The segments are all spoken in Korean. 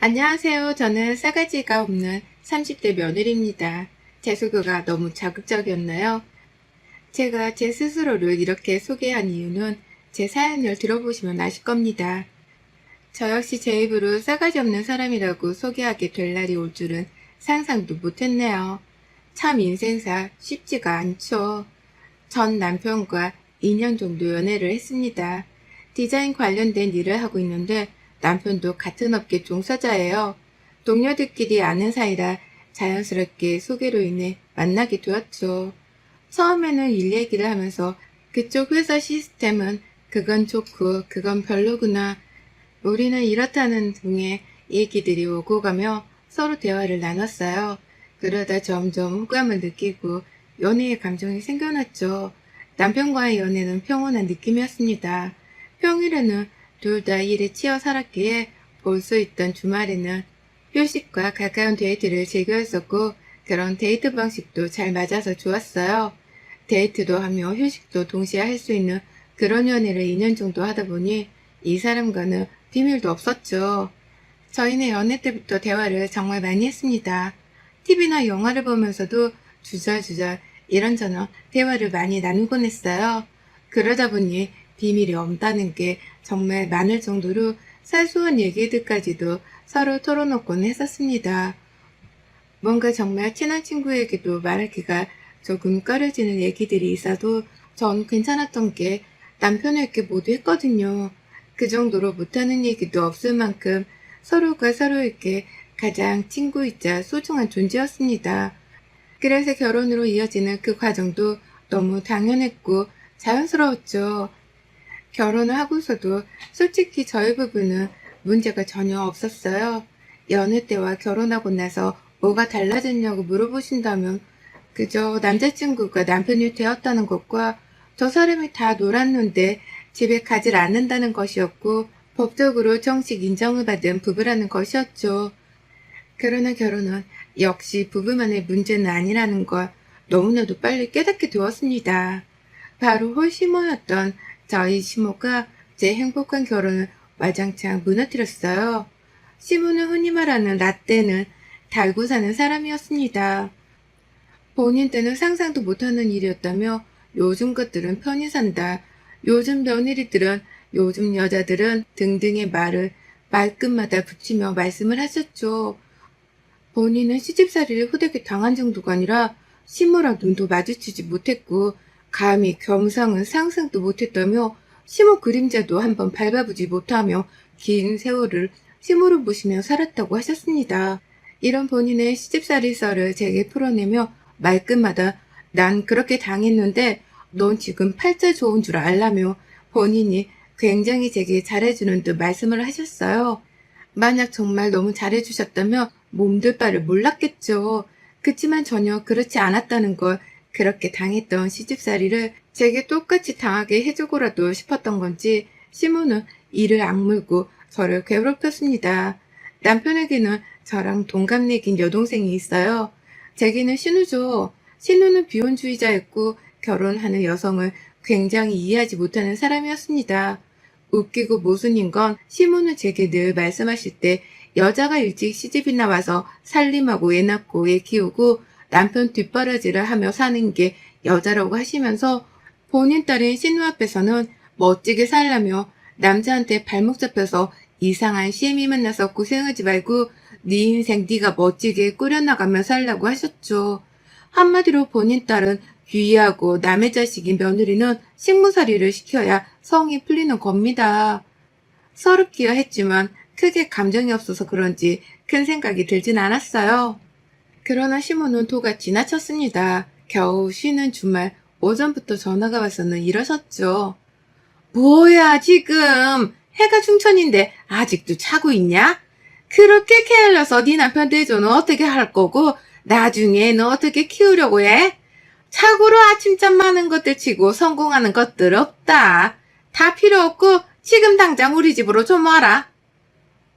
안녕하세요. 저는 싸가지가 없는 30대 며느리입니다. 제 소개가 너무 자극적이었나요? 제가 제 스스로를 이렇게 소개한 이유는 제 사연을 들어보시면 아실 겁니다. 저 역시 제 입으로 싸가지 없는 사람이라고 소개하게 될 날이 올 줄은 상상도 못했네요. 참 인생사 쉽지가 않죠. 전 남편과 2년 정도 연애를 했습니다. 디자인 관련된 일을 하고 있는데 남편도 같은 업계 종사자예요. 동료들끼리 아는 사이라 자연스럽게 소개로 인해 만나게 되었죠. 처음에는 일 얘기를 하면서 그쪽 회사 시스템은 그건 좋고 그건 별로구나. 우리는 이렇다는 등의 얘기들이 오고 가며 서로 대화를 나눴어요. 그러다 점점 호감을 느끼고 연애의 감정이 생겨났죠. 남편과의 연애는 평온한 느낌이었습니다. 평일에는 둘 다 일에 치여 살았기에 볼 수 있던 주말에는 휴식과 가까운 데이트를 즐겨 했었고 그런 데이트 방식도 잘 맞아서 좋았어요. 데이트도 하며 휴식도 동시에 할 수 있는 그런 연애를 2년 정도 하다 보니 이 사람과는 비밀도 없었죠. 저희는 연애 때부터 대화를 정말 많이 했습니다. TV나 영화를 보면서도 주저주저 이런저런 대화를 많이 나누곤 했어요. 그러다 보니 비밀이 없다는 게 정말 많을 정도로 사소한 얘기들까지도 서로 털어놓곤 했었습니다. 뭔가 정말 친한 친구에게도 말하기가 조금 꺼려지는 얘기들이 있어도 전 괜찮았던 게 남편에게 모두 했거든요. 그 정도로 못하는 얘기도 없을 만큼 서로가 서로에게 가장 친구이자 소중한 존재였습니다. 그래서 결혼으로 이어지는 그 과정도 너무 당연했고 자연스러웠죠. 결혼을 하고서도 솔직히 저희 부부는 문제가 전혀 없었어요. 연애 때와 결혼하고 나서 뭐가 달라졌냐고 물어보신다면 그저 남자친구가 남편이 되었다는 것과 저 사람이 다 놀았는데 집에 가질 않는다는 것이었고 법적으로 정식 인정을 받은 부부라는 것이었죠. 그러나 결혼은 역시 부부만의 문제는 아니라는 걸 너무나도 빨리 깨닫게 되었습니다. 바로 홀시모였던 저희 시모가 제 행복한 결혼을 와장창 무너뜨렸어요. 시모는 흔히 말하는 라떼는 달고 사는 사람이었습니다. 본인 때는 상상도 못하는 일이었다며 요즘 것들은 편히 산다. 요즘 며느리들은 요즘 여자들은 등등의 말을 말끝마다 붙이며 말씀을 하셨죠. 본인은 시집살이를 후되게 당한 정도가 아니라 시모랑 눈도 마주치지 못했고 감히 겸상은 상상도 못했다며 시모 그림자도 한번 밟아보지 못하며 긴 세월을 시모를 보시며 살았다고 하셨습니다. 이런 본인의 시집살이 썰을 제게 풀어내며 말끝마다 난 그렇게 당했는데 넌 지금 팔자 좋은 줄 알라며 본인이 굉장히 제게 잘해주는 듯 말씀을 하셨어요. 만약 정말 너무 잘해주셨다면 몸둘 바를 몰랐겠죠. 그치만 전혀 그렇지 않았다는 걸 그렇게 당했던 시집살이를 제게 똑같이 당하게 해주고라도 싶었던 건지 시모는 이를 악물고 저를 괴롭혔습니다. 남편에게는 저랑 동갑내긴 여동생이 있어요. 제게는 신우죠. 신우는 비혼주의자였고 결혼하는 여성을 굉장히 이해하지 못하는 사람이었습니다. 웃기고 모순인 건 시모는 제게 늘 말씀하실 때 여자가 일찍 시집이나 와서 살림하고 애 낳고 애 키우고 남편 뒷바라지를 하며 사는 게 여자라고 하시면서 본인 딸인 신우 앞에서는 멋지게 살라며 남자한테 발목 잡혀서 이상한 시애미 만나서 고생하지 말고 네 인생 네가 멋지게 꾸려나가며 살라고 하셨죠. 한마디로 본인 딸은 귀하고 남의 자식인 며느리는 식무살이를 시켜야 성이 풀리는 겁니다. 서럽기야 했지만 크게 감정이 없어서 그런지 큰 생각이 들진 않았어요. 그러나 시모는 도가 지나쳤습니다. 겨우 쉬는 주말 오전부터 전화가 와서는 이러셨죠. 뭐야 지금 해가 중천인데 아직도 자고 있냐? 그렇게 게을러서 네 남편 대조는 어떻게 할 거고 나중에 너 어떻게 키우려고 해? 자고로 아침잠 많은 것들 치고 성공하는 것들 없다. 다 필요 없고 지금 당장 우리 집으로 좀 와라.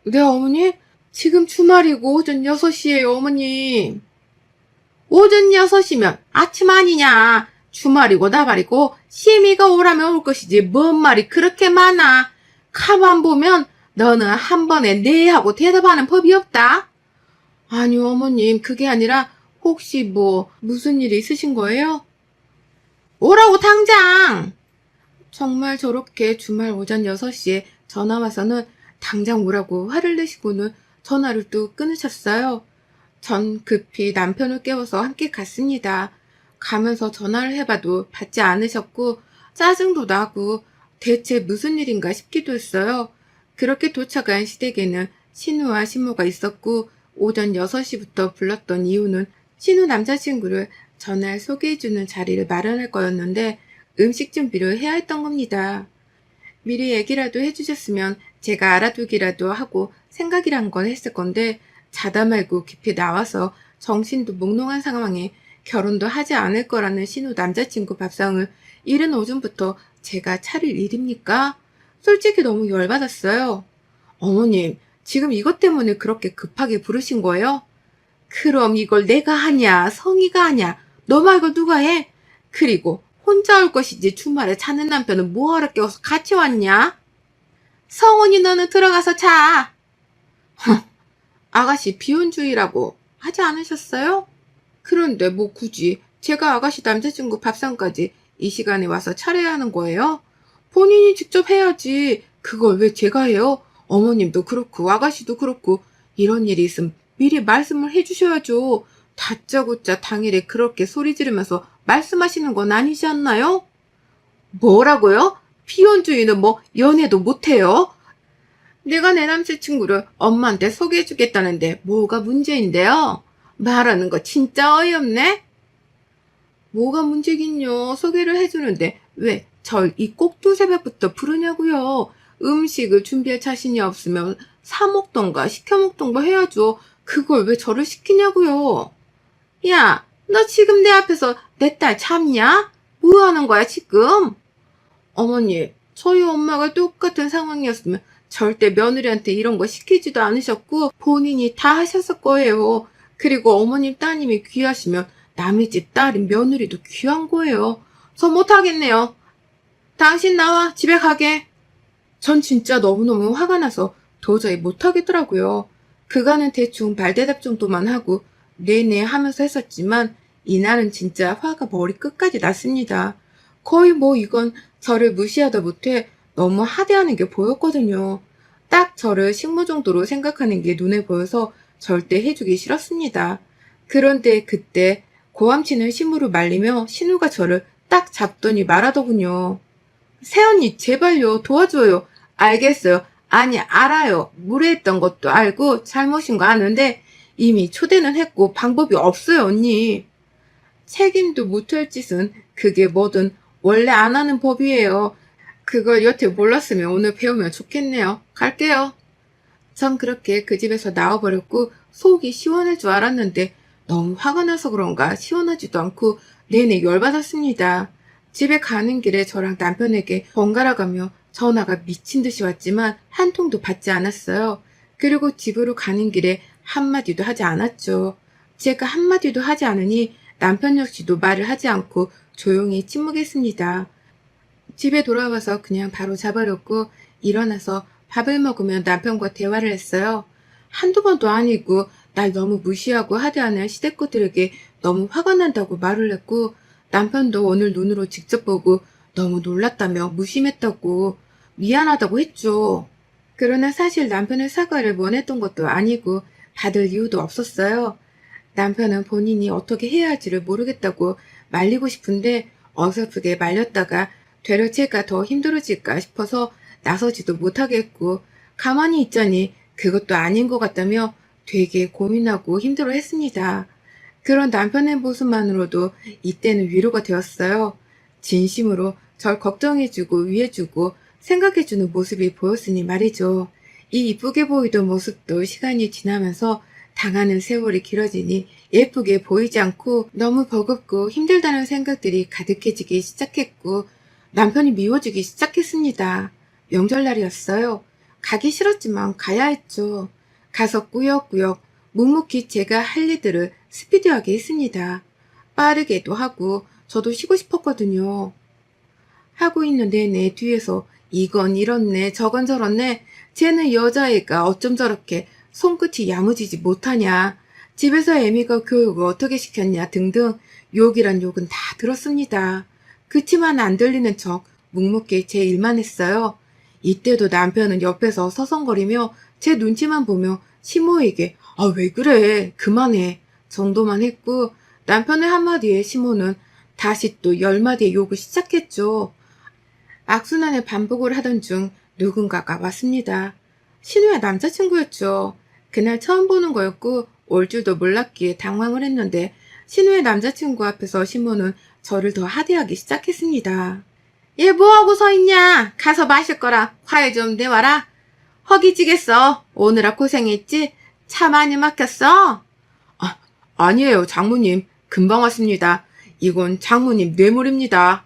네 어머니? 지금 주말이고 오전 6시에요 어머님. 오전 6시면 아침 아니냐. 주말이고 나발이고 시미가 오라면 올 것이지 뭔 말이 그렇게 많아. 가만 보면 너는 한 번에 네 하고 대답하는 법이 없다? 아니요, 어머님, 그게 아니라 혹시 무슨 일이 있으신 거예요? 오라고 당장! 정말 저렇게 주말 오전 6시에 전화 와서는 당장 오라고 화를 내시고는 전화를 뚝 끊으셨어요. 전 급히 남편을 깨워서 함께 갔습니다. 가면서 전화를 해봐도 받지 않으셨고 짜증도 나고 대체 무슨 일인가 싶기도 했어요. 그렇게 도착한 시댁에는 신우와 신모가 있었고 오전 6시부터 불렀던 이유는 신우 남자친구를 전날 소개해주는 자리를 마련할 거였는데 음식 준비를 해야 했던 겁니다. 미리 얘기라도 해주셨으면 제가 알아두기라도 하고 생각이란 건 했을 건데 자다 말고 깊이 나와서 정신도 몽롱한 상황에 결혼도 하지 않을 거라는 신우 남자친구 밥상을 이른 오전부터 제가 차릴 일입니까? 솔직히 너무 열받았어요. 어머님, 지금 이것 때문에 그렇게 급하게 부르신 거예요? 그럼 이걸 내가 하냐, 성희가 하냐, 너 말고 누가 해? 그리고 혼자 올 것이지 주말에 자는 남편은 뭐하러 깨워서 같이 왔냐? 성훈이 너는 들어가서 자. 아가씨 비혼주의라고 하지 않으셨어요? 그런데 굳이 제가 아가씨 남자친구 밥상까지 이 시간에 와서 차려야 하는 거예요? 본인이 직접 해야지. 그걸 왜 제가 해요? 어머님도 그렇고 아가씨도 그렇고 이런 일이 있으면 미리 말씀을 해주셔야죠. 다짜고짜 당일에 그렇게 소리 지르면서 말씀하시는 건 아니지 않나요? 뭐라고요? 비혼주의는 연애도 못해요? 내가 내 남자친구를 엄마한테 소개해주겠다는데 뭐가 문제인데요? 말하는 거 진짜 어이없네? 뭐가 문제긴요. 소개를 해주는데 왜 절 이 꼭두새벽부터 부르냐고요. 음식을 준비할 자신이 없으면 사 먹던가 시켜 먹던가 해야죠. 그걸 왜 저를 시키냐고요. 야, 너 지금 내 앞에서 내 딸 참냐? 뭐 하는 거야 지금? 어머니, 저희 엄마가 똑같은 상황이었으면 절대 며느리한테 이런 거 시키지도 않으셨고 본인이 다 하셨을 거예요. 그리고 어머님 따님이 귀하시면 남의 집 딸인 며느리도 귀한 거예요. 저 못하겠네요. 당신 나와 집에 가게. 전 진짜 너무너무 화가 나서 도저히 못하겠더라고요. 그간은 대충 발대답 정도만 하고 네네 하면서 했었지만 이날은 진짜 화가 머리 끝까지 났습니다. 거의 이건 저를 무시하다 못해 너무 하대하는 게 보였거든요. 딱 저를 식모 정도로 생각하는 게 눈에 보여서 절대 해주기 싫었습니다. 그런데 그때 고함치는 신우를 말리며 신우가 저를 딱 잡더니 말하더군요. 새언니 제발요 도와줘요. 알겠어요. 아니 알아요. 무례했던 것도 알고 잘못인 거 아는데 이미 초대는 했고 방법이 없어요 언니. 책임도 못할 짓은 그게 뭐든 원래 안 하는 법이에요. 그걸 여태 몰랐으면 오늘 배우면 좋겠네요. 갈게요. 전 그렇게 그 집에서 나와버렸고 속이 시원할 줄 알았는데 너무 화가 나서 그런가 시원하지도 않고 내내 열받았습니다. 집에 가는 길에 저랑 남편에게 번갈아 가며 전화가 미친 듯이 왔지만 한 통도 받지 않았어요. 그리고 집으로 가는 길에 한마디도 하지 않았죠. 제가 한마디도 하지 않으니 남편 역시도 말을 하지 않고 조용히 침묵했습니다. 집에 돌아와서 그냥 바로 자버렸고 일어나서 밥을 먹으며 남편과 대화를 했어요. 한두 번도 아니고 날 너무 무시하고 하대하는 시댁구들에게 너무 화가 난다고 말을 했고 남편도 오늘 눈으로 직접 보고 너무 놀랐다며 무심했다고 미안하다고 했죠. 그러나 사실 남편의 사과를 원했던 것도 아니고 받을 이유도 없었어요. 남편은 본인이 어떻게 해야 할지를 모르겠다고 말리고 싶은데 어설프게 말렸다가 되려 제가 더 힘들어질까 싶어서 나서지도 못하겠고 가만히 있자니 그것도 아닌 것 같다며 되게 고민하고 힘들어했습니다. 그런 남편의 모습만으로도 이때는 위로가 되었어요. 진심으로 절 걱정해주고 위해주고 생각해주는 모습이 보였으니 말이죠. 이 이쁘게 보이던 모습도 시간이 지나면서 당하는 세월이 길어지니 예쁘게 보이지 않고 너무 버겁고 힘들다는 생각들이 가득해지기 시작했고 남편이 미워지기 시작했습니다. 명절날이었어요. 가기 싫었지만 가야 했죠. 가서 꾸역꾸역 묵묵히 제가 할 일들을 스피디하게 했습니다. 빠르게도 하고 저도 쉬고 싶었거든요. 하고 있는 내내 뒤에서 이건 이렇네, 저건 저렇네. 쟤는 여자애가 어쩜 저렇게 손끝이 야무지지 못하냐. 집에서 애미가 교육을 어떻게 시켰냐 등등 욕이란 욕은 다 들었습니다. 그치만 안 들리는 척 묵묵히 제 일만 했어요. 이때도 남편은 옆에서 서성거리며 제 눈치만 보며 시모에게 아, 왜 그래? 그만해. 정도만 했고 남편의 한마디에 시모는 다시 또 10마디의 욕을 시작했죠. 악순환의 반복을 하던 중 누군가가 왔습니다. 신우의 남자친구였죠. 그날 처음 보는 거였고 올 줄도 몰랐기에 당황을 했는데 신우의 남자친구 앞에서 시모는 저를 더 하대하기 시작했습니다. 얘 뭐하고 서 있냐? 가서 마실 거라 과일 좀 내와라. 허기지겠어. 오느라 고생했지? 차 많이 막혔어? 아, 아니에요, 장모님. 금방 왔습니다. 이건 장모님 뇌물입니다.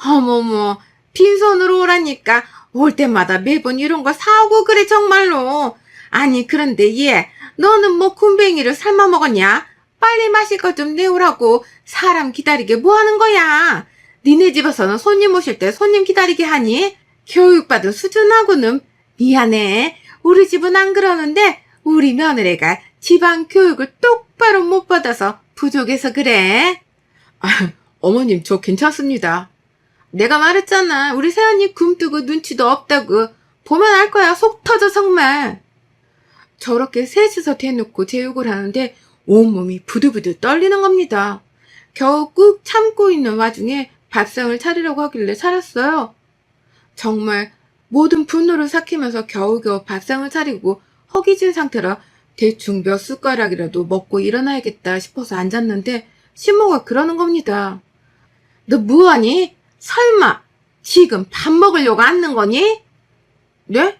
어머머, 빈손으로 오라니까 올 때마다 매번 이런 거 사오고 그래 정말로. 아니 그런데 얘 너는 뭐 굼벵이를 삶아 먹었냐? 빨리 마실 것 좀 내오라고 사람 기다리게 뭐 하는 거야? 니네 집에서는 손님 오실 때 손님 기다리게 하니? 교육받은 수준하고는 미안해. 우리 집은 안 그러는데 우리 며느리가 집안 교육을 똑바로 못 받아서 부족해서 그래. 아, 어머님 저 괜찮습니다. 내가 말했잖아. 우리 새언니 굼뜨고 눈치도 없다고. 보면 알 거야. 속 터져 정말. 저렇게 셋이서 대놓고 제 욕을 하는데 온몸이 부들부들 떨리는 겁니다. 겨우 꾹 참고 있는 와중에 밥상을 차리려고 하길래 차렸어요. 정말 모든 분노를 삭히면서 겨우겨우 밥상을 차리고 허기진 상태라 대충 몇 숟가락이라도 먹고 일어나야겠다 싶어서 앉았는데 시모가 그러는 겁니다. 너 뭐하니? 설마 지금 밥 먹으려고 앉는 거니? 네?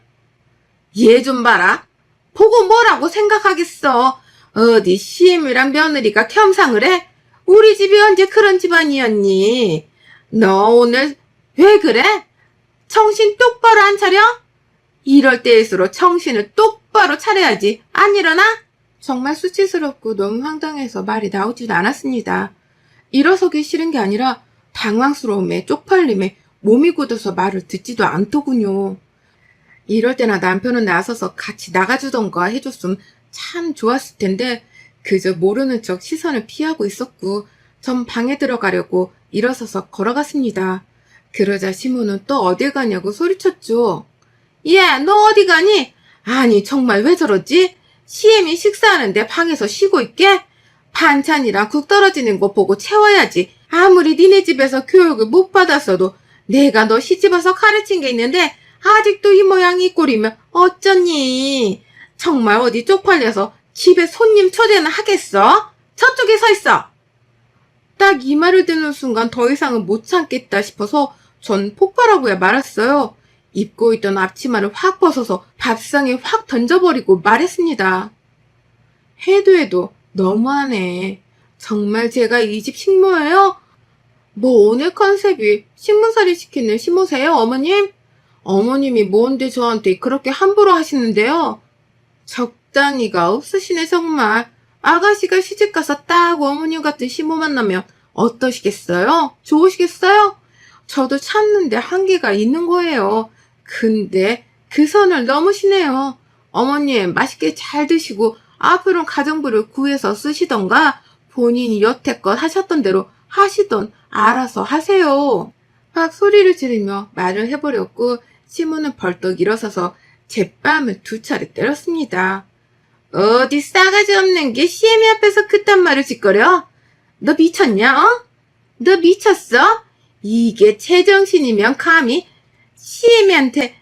얘 좀 봐라. 보고 뭐라고 생각하겠어. 어디 시엠이랑 며느리가 겸상을 해? 우리 집이 언제 그런 집안이었니? 너 오늘 왜 그래? 정신 똑바로 안 차려? 이럴 때일수록 정신을 똑바로 차려야지. 안 일어나? 정말 수치스럽고 너무 황당해서 말이 나오지도 않았습니다. 일어서기 싫은 게 아니라 당황스러움에 쪽팔림에 몸이 굳어서 말을 듣지도 않더군요. 이럴 때나 남편은 나서서 같이 나가주던가 해줬으면 참 좋았을 텐데 그저 모르는 척 시선을 피하고 있었고 전 방에 들어가려고 일어서서 걸어갔습니다. 그러자 시모는 또 어딜 가냐고 소리쳤죠. 야, 너 어디 가니? 아니 정말 왜 저러지? 시엠이 식사하는데 방에서 쉬고 있게? 반찬이랑 국 떨어지는 거 보고 채워야지. 아무리 니네 집에서 교육을 못 받았어도 내가 너 시집와서 가르친 게 있는데 아직도 이 모양 이 꼴이면 어쩌니? 정말 어디 쪽팔려서 집에 손님 초대는 하겠어? 저쪽에 서 있어! 딱 이 말을 듣는 순간 더 이상은 못 참겠다 싶어서 전 폭발하고야 말았어요. 입고 있던 앞치마를 확 벗어서 밥상에 확 던져버리고 말했습니다. 해도 너무하네. 정말 제가 이 집 식모예요? 뭐 오늘 컨셉이 신문살이 시키는 시모세요, 어머님? 어머님이 뭔데 저한테 그렇게 함부로 하시는데요? 적당히가 없으시네 정말. 아가씨가 시집가서 딱 어머님 같은 시모 만나면 어떠시겠어요? 좋으시겠어요? 저도 참는데 한계가 있는 거예요. 근데 그 선을 넘으시네요. 어머님 맛있게 잘 드시고 앞으로는 가정부를 구해서 쓰시던가 본인이 여태껏 하셨던 대로 하시던 알아서 하세요. 막 소리를 지르며 말을 해버렸고 시모는 벌떡 일어서서 제 뺨을 2차례 때렸습니다. 어디 싸가지 없는 게 시애미 앞에서 그딴 말을 짓거려? 너 미쳤냐? 어? 너 미쳤어? 이게 제정신이면 감히 시애미한테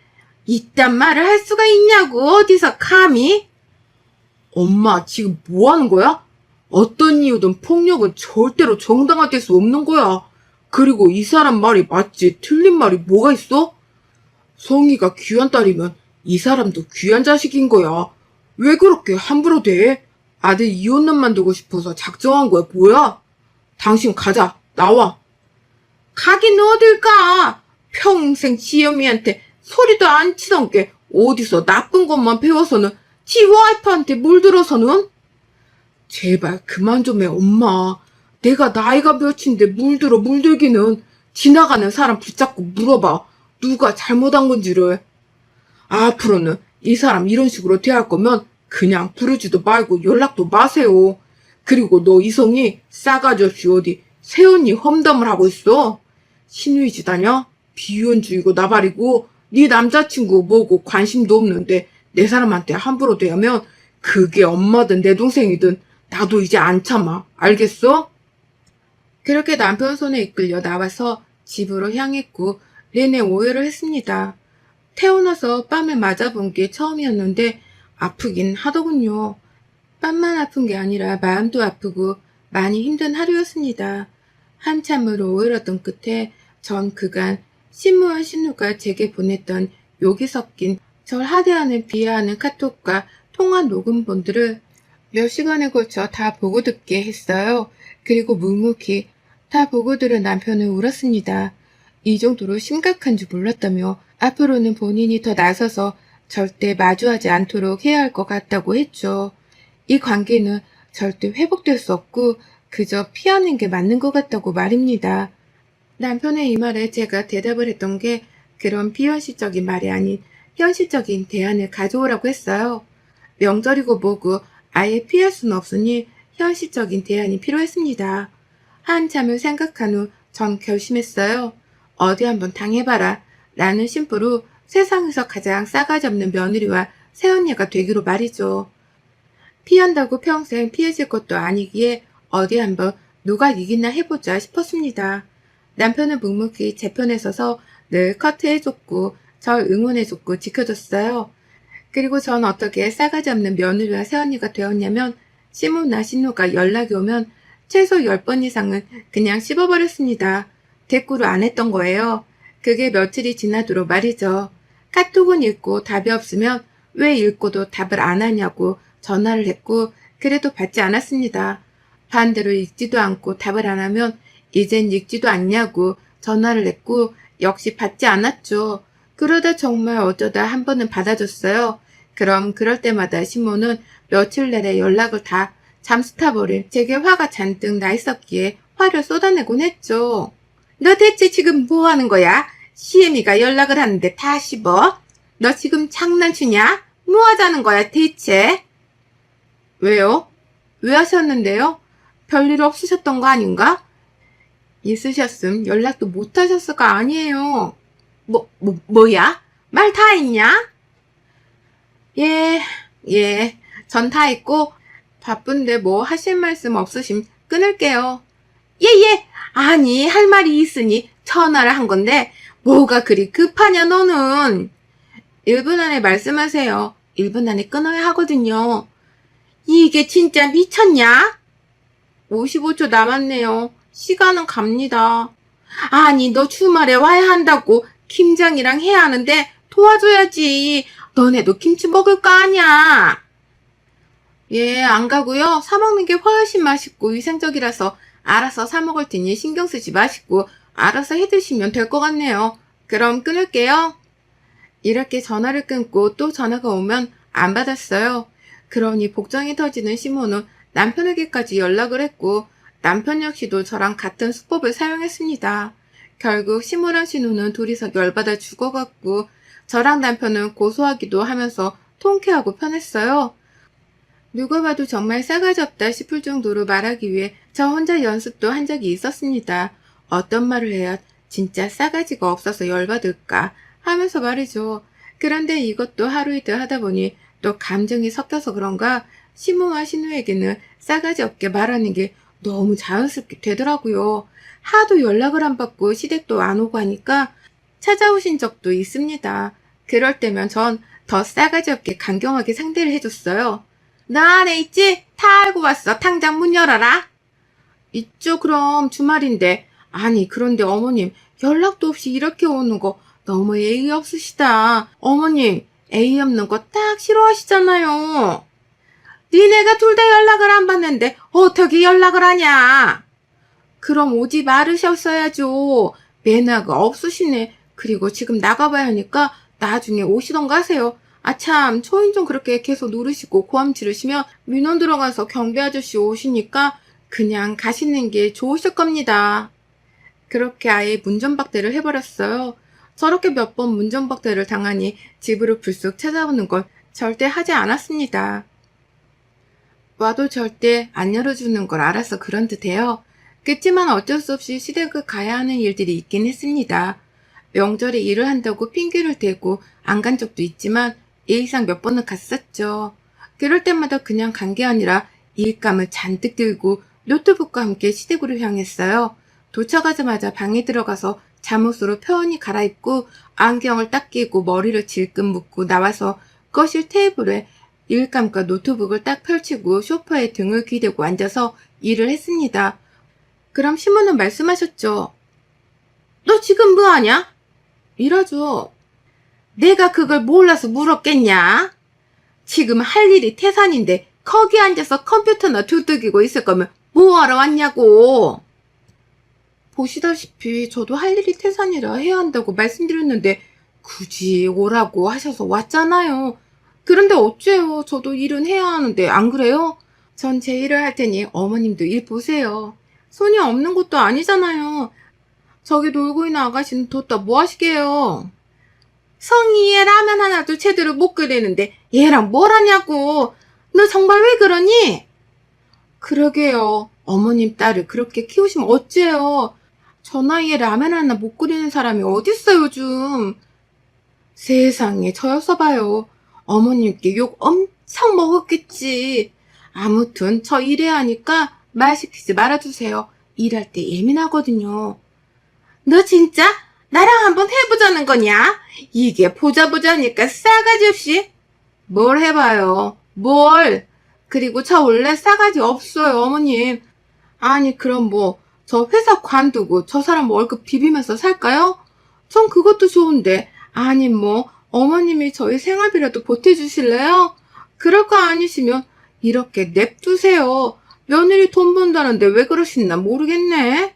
이딴 말을 할 수가 있냐고. 어디서 감히? 엄마 지금 뭐 하는 거야? 어떤 이유든 폭력은 절대로 정당화될 수 없는 거야. 그리고 이 사람 말이 맞지 틀린 말이 뭐가 있어? 성희가 귀한 딸이면 이 사람도 귀한 자식인 거야. 왜 그렇게 함부로 대? 아들 이혼남만 두고 싶어서 작정한 거야 뭐야? 당신 가자. 나와. 가긴 어딜 가. 평생 지연이한테 소리도 안 치던 게 어디서 나쁜 것만 배워서는 지 와이프한테 물들어서는? 제발 그만 좀 해 엄마. 내가 나이가 몇인데 물들기는. 지나가는 사람 붙잡고 물어봐. 누가 잘못한 건지를. 앞으로는 이 사람 이런 식으로 대할 거면 그냥 부르지도 말고 연락도 마세요. 그리고 너 이성이 싸가지 없이 어디 새언니 험담을 하고 있어. 신의지다냐? 비혼주의고 나발이고 네 남자친구 뭐고 관심도 없는데 내 사람한테 함부로 대하면 그게 엄마든 내 동생이든 나도 이제 안 참아. 알겠어? 그렇게 남편 손에 이끌려 나와서 집으로 향했고 내내 오해를 했습니다. 태어나서 뺨을 맞아본 게 처음이었는데 아프긴 하더군요. 뺨만 아픈 게 아니라 마음도 아프고 많이 힘든 하루였습니다. 한참을 오해했던 끝에 전 그간 신무와 신우가 제게 보냈던 욕이 섞인 절 하대하는 비하하는 카톡과 통화 녹음본들을 몇 시간에 걸쳐 다 보고 듣게 했어요. 그리고 묵묵히 다 보고 들은 남편은 울었습니다. 이 정도로 심각한 줄 몰랐다며 앞으로는 본인이 더 나서서 절대 마주하지 않도록 해야 할 것 같다고 했죠. 이 관계는 절대 회복될 수 없고 그저 피하는 게 맞는 것 같다고 말입니다. 남편의 이 말에 제가 대답을 했던 게 그런 비현실적인 말이 아닌 현실적인 대안을 가져오라고 했어요. 명절이고 뭐고 아예 피할 수는 없으니 현실적인 대안이 필요했습니다. 한참을 생각한 후 전 결심했어요. 어디 한번 당해봐라. 라는 심보로 세상에서 가장 싸가지 없는 며느리와 새언니가 되기로 말이죠. 피한다고 평생 피해질 것도 아니기에 어디 한번 누가 이기나 해보자 싶었습니다. 남편은 묵묵히 제 편에 서서 늘 커트해줬고 절 응원해줬고 지켜줬어요. 그리고 전 어떻게 싸가지 없는 며느리와 새언니가 되었냐면 시무나 신우가 연락이 오면 최소 10번 이상은 그냥 씹어버렸습니다. 대꾸를 안 했던 거예요. 그게 며칠이 지나도록 말이죠. 카톡은 읽고 답이 없으면 왜 읽고도 답을 안 하냐고 전화를 했고 그래도 받지 않았습니다. 반대로 읽지도 않고 답을 안 하면 이젠 읽지도 않냐고 전화를 했고 역시 받지 않았죠. 그러다 정말 어쩌다 한 번은 받아줬어요. 그럼 그럴 때마다 신모는 며칠 내내 연락을 다 잠수 타버린 제게 화가 잔뜩 나 있었기에 화를 쏟아내곤 했죠. 너 대체 지금 뭐 하는 거야? 시애미가 연락을 하는데 다 씹어? 너 지금 장난치냐? 뭐 하자는 거야 대체? 왜요? 왜 하셨는데요? 별일 없으셨던 거 아닌가? 있으셨음 연락도 못 하셨을 거 아니에요. 뭐야? 말 다 했냐? 예, 전 다 했고 바쁜데 뭐 하실 말씀 없으심 끊을게요. 예, 아니 할 말이 있으니 전화를 한 건데 뭐가 그리 급하냐 너는. 1분 안에 말씀하세요. 1분 안에 끊어야 하거든요. 이게 진짜 미쳤냐? 55초 남았네요. 시간은 갑니다. 아니 너 주말에 와야 한다고 김장이랑 해야 하는데 도와줘야지. 너네도 김치 먹을 거 아냐? 예, 안 가고요. 사 먹는 게 훨씬 맛있고 위생적이라서 알아서 사 먹을 테니 신경 쓰지 마시고 알아서 해 드시면 될 것 같네요. 그럼 끊을게요. 이렇게 전화를 끊고 또 전화가 오면 안 받았어요. 그러니 복장이 터지는 시모는 남편에게까지 연락을 했고 남편 역시도 저랑 같은 수법을 사용했습니다. 결국 시모랑 신우는 둘이서 열받아 죽어갔고 저랑 남편은 고소하기도 하면서 통쾌하고 편했어요. 누가 봐도 정말 싸가지 없다 싶을 정도로 말하기 위해 저 혼자 연습도 한 적이 있었습니다. 어떤 말을 해야 진짜 싸가지가 없어서 열받을까 하면서 말이죠. 그런데 이것도 하루 이틀 하다 보니 또 감정이 섞여서 그런가 시모와 신우에게는 싸가지 없게 말하는 게 너무 자연스럽게 되더라고요. 하도 연락을 안 받고 시댁도 안 오고 하니까 찾아오신 적도 있습니다. 그럴 때면 전 더 싸가지 없게 강경하게 상대를 해줬어요. 나 안에 있지? 다 알고 왔어. 당장 문 열어라. 있죠 그럼 주말인데. 아니 그런데 어머님 연락도 없이 이렇게 오는 거 너무 예의 없으시다. 어머님 예의 없는 거 딱 싫어하시잖아요. 니네가 둘 다 연락을 안 받는데 어떻게 연락을 하냐. 그럼 오지 말으셨어야죠. 매너가 없으시네. 그리고 지금 나가봐야 하니까 나중에 오시던가 하세요. 아참 초인종 그렇게 계속 누르시고 고함 지르시면 민원 들어가서 경비 아저씨 오시니까 그냥 가시는 게 좋으실 겁니다. 그렇게 아예 문전박대를 해버렸어요. 저렇게 몇 번 문전박대를 당하니 집으로 불쑥 찾아오는 걸 절대 하지 않았습니다. 와도 절대 안 열어주는 걸 알아서 그런 듯해요. 그치만 어쩔 수 없이 시댁을 가야 하는 일들이 있긴 했습니다. 명절에 일을 한다고 핑계를 대고 안 간 적도 있지만 예의상 몇 번은 갔었죠. 그럴 때마다 그냥 간 게 아니라 일감을 잔뜩 들고 노트북과 함께 시댁으로 향했어요. 도착하자마자 방에 들어가서 잠옷으로 편히 갈아입고 안경을 딱 끼고 머리를 질끈 묶고 나와서 거실 테이블에 일감과 노트북을 딱 펼치고 소파에 등을 기대고 앉아서 일을 했습니다. 그럼 시모는 말씀하셨죠. 너 지금 뭐하냐? 일하죠. 내가 그걸 몰라서 물었겠냐? 지금 할 일이 태산인데 거기 앉아서 컴퓨터나 두들기고 있을 거면 뭐하러 왔냐고. 보시다시피 저도 할 일이 태산이라 해야 한다고 말씀드렸는데 굳이 오라고 하셔서 왔잖아요. 그런데 어째요? 저도 일은 해야 하는데 안 그래요? 전 제 일을 할 테니 어머님도 일 보세요. 손이 없는 것도 아니잖아요. 저기 놀고 있는 아가씨는 뒀다 뭐 하시게요? 성희애 라면 하나도 제대로 못 끓이는데 얘랑 뭘 하냐고. 너 정말 왜 그러니? 그러게요. 어머님 딸을 그렇게 키우시면 어째요? 저 나이에 라면 하나 못 끓이는 사람이 어딨어 요즘. 세상에 저였어 봐요. 어머님께 욕 엄청 먹었겠지. 아무튼 저 일해야 하니까 말 시키지 말아주세요. 일할 때 예민하거든요. 너 진짜 나랑 한번 해보자는 거냐? 이게 보자보자니까 싸가지 없이. 뭘 해봐요. 뭘. 그리고 저 원래 싸가지 없어요 어머님. 아니 그럼 뭐 저 회사 관두고 저 사람 월급 비비면서 살까요? 전 그것도 좋은데 아니 뭐 어머님이 저희 생활비라도 보태주실래요? 그럴 거 아니시면 이렇게 냅두세요. 며느리 돈 번다는데 왜 그러시나 모르겠네.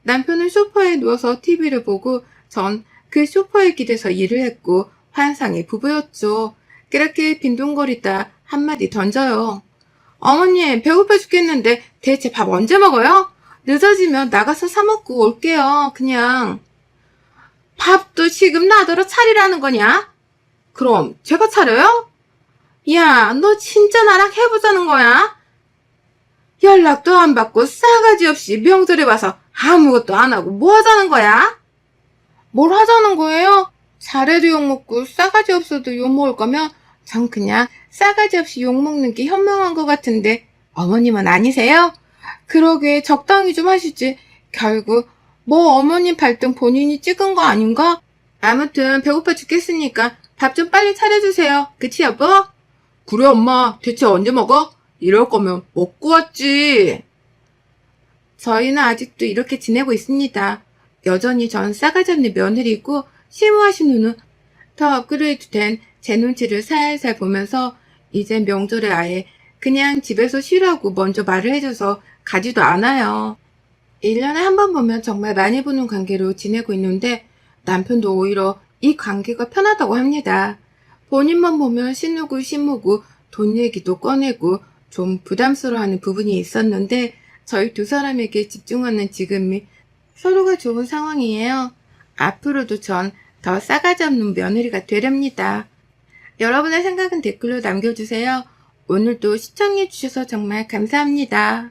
남편은 소파에 누워서 TV를 보고 전 그 소파에 기대서 일을 했고 환상의 부부였죠. 그렇게 빈둥거리다 한마디 던져요. 어머님 배고파 죽겠는데 대체 밥 언제 먹어요? 늦어지면 나가서 사 먹고 올게요. 그냥. 밥도 지금 나더러 차리라는 거냐? 그럼 제가 차려요? 야, 너 진짜 나랑 해보자는 거야? 연락도 안 받고 싸가지 없이 명절에 와서 아무것도 안 하고 뭐 하자는 거야? 뭘 하자는 거예요? 잘해도 욕먹고 싸가지 없어도 욕먹을 거면 전 그냥 싸가지 없이 욕먹는 게 현명한 것 같은데 어머님은 아니세요? 그러게 적당히 좀 하시지. 결국 뭐 어머님 발등 본인이 찍은 거 아닌가? 아무튼 배고파 죽겠으니까 밥 좀 빨리 차려주세요. 그치 여보? 그래 엄마 대체 언제 먹어? 이럴 거면 먹고 왔지. 저희는 아직도 이렇게 지내고 있습니다. 여전히 전 싸가지 없는 며느리고 심우하신 후는 더 업그레이드 된 제 눈치를 살살 보면서 이젠 명절에 아예 그냥 집에서 쉬라고 먼저 말을 해줘서 가지도 않아요. 1년에 한 번 보면 정말 많이 보는 관계로 지내고 있는데 남편도 오히려 이 관계가 편하다고 합니다. 본인만 보면 신우고 신무고 돈 얘기도 꺼내고 좀 부담스러워하는 부분이 있었는데 저희 두 사람에게 집중하는 지금이 서로가 좋은 상황이에요. 앞으로도 전 더 싸가지 없는 며느리가 되렵니다. 여러분의 생각은 댓글로 남겨주세요. 오늘도 시청해주셔서 정말 감사합니다.